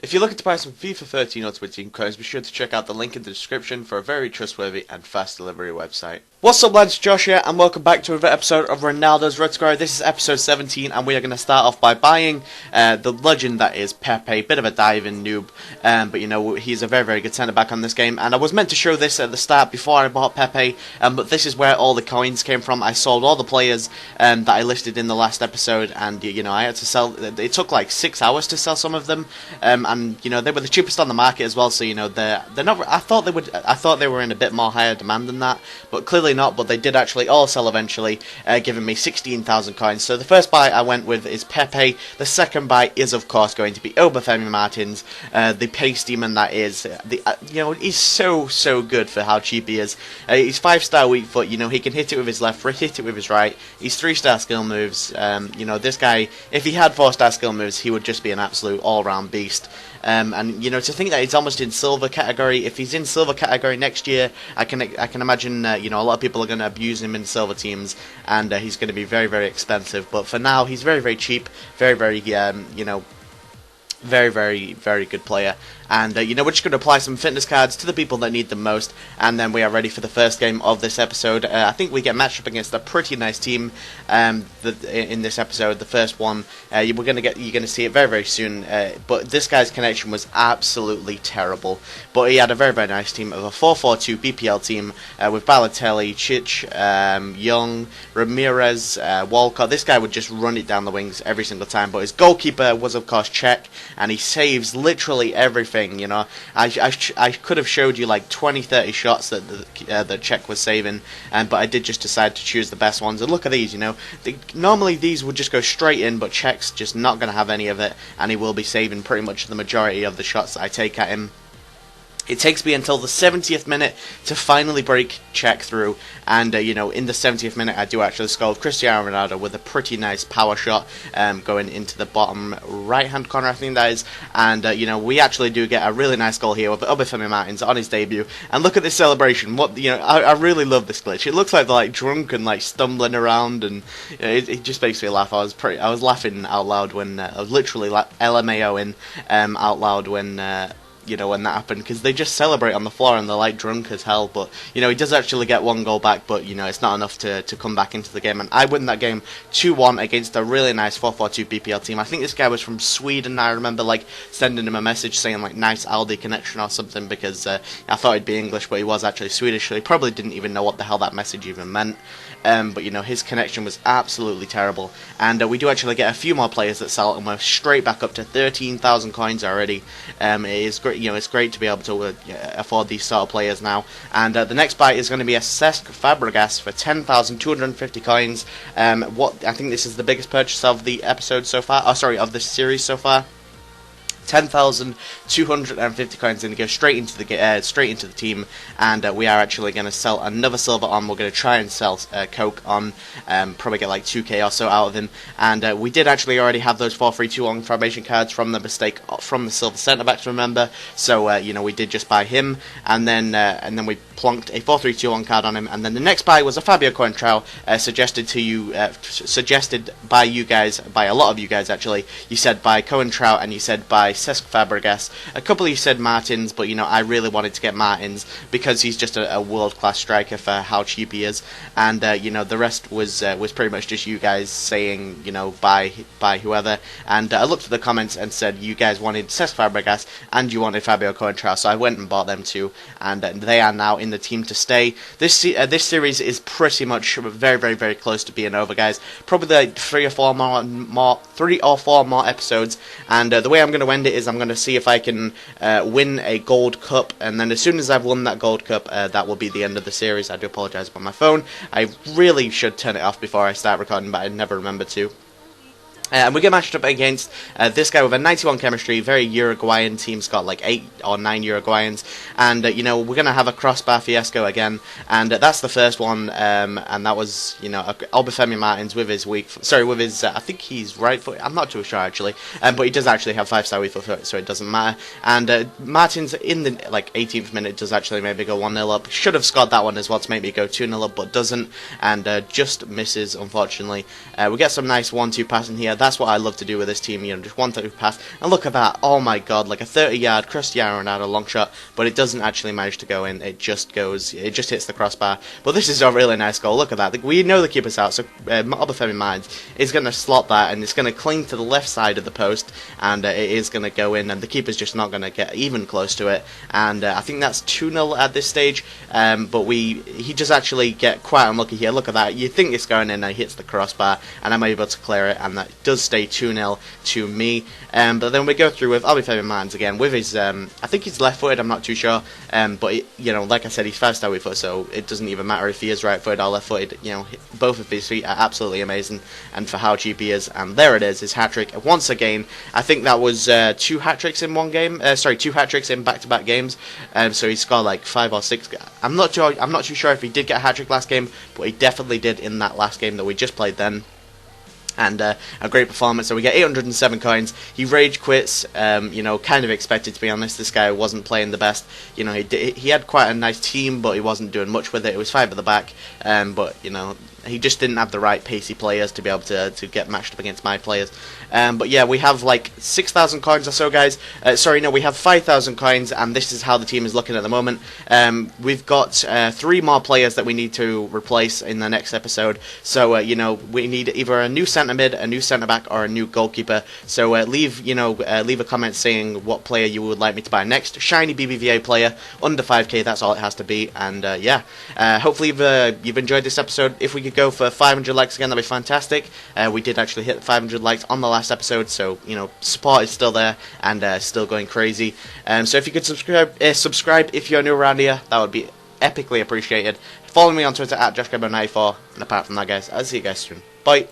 If you're looking to buy some FIFA 13 Ultimate Team coins, be sure to check out the link in the description for a very trustworthy and fast delivery website. What's up lads, Josh here, and welcome back to another episode of Ronaldo's Road to Glory. This is episode 17, and we are going to start off by buying the legend that is Pepe. Bit of a diving noob, but you know, he's a very, very good centre-back on this game. And I was meant to show this at the start before I bought Pepe, but this is where all the coins came from. I sold all the players that I listed in the last episode, and you know, I had to sell. It took like 6 hours to sell some of them, and you know, they were the cheapest on the market as well. So you know, they're not. I thought they were in a bit more higher demand than that, but clearly not, but they did actually all sell eventually, giving me 16,000 coins. So the first buy I went with is Pepe. The second buy is of course going to be Obafemi Martins, the pace demon that is. You know, he's so good for how cheap he is. He's 5-star weak foot. You know, he can hit it with his left, hit it with his right. He's 3-star skill moves. You know, this guy, if he had 4-star skill moves, he would just be an absolute all-round beast. And you know, to think that he's almost in silver category. If he's in silver category next year, I can imagine you know, a lot of people are going to abuse him in silver teams, and he's going to be very, very expensive. But for now, he's very, very cheap, very, very you know, very, very, very good player. And, you know, we're just going to apply some fitness cards to the people that need them most. And then we are ready for the first game of this episode. I think we get matched up against a pretty nice team in this episode. The first one, you're going to see it very, very soon. But this guy's connection was absolutely terrible. But he had a very, very nice team of a 4-4-2 BPL team with Balotelli, Chich, Young, Ramirez, Walcott. This guy would just run it down the wings every single time. But his goalkeeper was, of course, Czech. And he saves literally everything. You know, I could have showed you like 20-30 shots that the Czech was saving, but I did just decide to choose the best ones. And look at these, you know, normally these would just go straight in, but Czech's just not going to have any of it, and he will be saving pretty much the majority of the shots that I take at him. It takes me until the 70th minute to finally break Czech through, and you know, in the 70th minute I do actually score Cristiano Ronaldo with a pretty nice power shot going into the bottom right hand corner, I think that is, and you know, we actually do get a really nice goal here with Obafemi Martins on his debut. And look at this celebration. What, you know, I really love this glitch. It looks like they're like drunk and like stumbling around, and you know, it just makes me laugh. I was laughing out loud when I was literally like LMAOing out loud when you know, when that happened, because they just celebrate on the floor and they're like drunk as hell. But you know, he does actually get one goal back, but you know, it's not enough to come back into the game. And I win that game 2-1 against a really nice 4-4-2 BPL team. I think this guy was from Sweden. I remember like sending him a message saying like nice Aldi connection or something, because I thought he'd be English, but he was actually Swedish, so he probably didn't even know what the hell that message even meant. But you know, his connection was absolutely terrible. And we do actually get a few more players that sell, and we're straight back up to 13,000 coins already. It is great. You know, it's great to be able to afford these sort of players now. And the next buy is going to be a Cesc Fabregas for 10,250 coins. What I think this is the biggest purchase of the episode so far. Oh, sorry, of this series so far. 10,250 coins going to go straight into the team, and we are actually going to sell another silver on. We're going to try and sell Coke on, probably get like 2k or so out of him. And we did actually already have those 4-3-2-1 formation cards from the mistake from the silver centre backs, remember? So you know, we did just buy him, and then we plonked a 4-3-2-1 card on him. And then the next buy was a Fabio Coentrao, suggested by you guys, by a lot of you guys actually. You said buy Coentrao, and you said buy Cesc Fabregas. A couple of you said Martins, but you know, I really wanted to get Martins because he's just a world-class striker for how cheap he is. And you know, the rest was pretty much just you guys saying, you know, buy whoever. And I looked at the comments and said you guys wanted Cesc Fabregas and you wanted Fabio Coentrao, so I went and bought them too, and they are now in the team to stay. This series is pretty much very, very, very close to being over, guys. Probably like 3 or 4 more episodes, and the way I'm going to end it is I'm going to see if I can win a gold cup, and then as soon as I've won that gold cup, that will be the end of the series. I do apologise about my phone. I really should turn it off before I start recording, but I never remember to. And we get matched up against this guy with a 91 chemistry, very Uruguayan. Team's got like 8 or 9 Uruguayans, and you know, we're gonna have a crossbar fiasco again, and that's the first one, and that was, you know, Obafemi Martins with his I think he's right foot. I'm not too sure actually, but he does actually have 5-star weak foot, so it doesn't matter. And Martins in the like 18th minute does actually maybe go 1-0 up. Should have scored that one as well to maybe go 2-0 up, but doesn't, and just misses unfortunately. We get some nice 1-2 passing here. That's what I love to do with this team, you know, just 1-2 pass. And look at that, oh my god, like a 30-yard Cristiano Ronaldo long shot, but it doesn't actually manage to go in. It just hits the crossbar. But this is a really nice goal. Look at that. We know the keeper's out, so Obafemi Martins is going to slot that, and it's going to cling to the left side of the post, and it is going to go in, and the keeper's just not going to get even close to it. And I think that's 2-0 at this stage, but he does actually get quite unlucky here. Look at that. You think it's going in, and he hits the crossbar, and I'm able to clear it, and that does stay 2-0 to me. But then we go through with Obafemi Martins again with his, I think he's left-footed, I'm not too sure, but you know, like I said, he's 5-star weak foot, so it doesn't even matter if he is right-footed or left-footed. You know, both of his feet are absolutely amazing, and for how cheap he is, and there it is, his hat-trick once again. I think that was 2 hat-tricks in one game, 2 hat-tricks in back-to-back games, so he scored like 5 or 6. I'm not too sure if he did get a hat-trick last game, but he definitely did in that last game that we just played then. And a great performance. So we get 807 coins. He rage quits. You know, kind of expected, to be honest. This guy wasn't playing the best. You know, he had quite a nice team, but he wasn't doing much with it. It was 5 at the back, but you know, he just didn't have the right pacey players to be able to get matched up against my players. But yeah, we have like 6,000 coins or so, guys. We have 5,000 coins, and this is how the team is looking at the moment. We've got 3 more players that we need to replace in the next episode. So you know, we need either a new centre mid, a new centre back, or a new goalkeeper. So leave a comment saying what player you would like me to buy next. Shiny BBVA player under 5k. That's all it has to be. And yeah, hopefully you've enjoyed this episode. If we could go for 500 likes again, that'd be fantastic. We did actually hit 500 likes on the last episode, so you know, support is still there and still going crazy. So if you could subscribe if you're new around here, that would be epically appreciated. Follow me on Twitter at JoshGabo94, and apart from that, guys, I'll see you guys soon. Bye.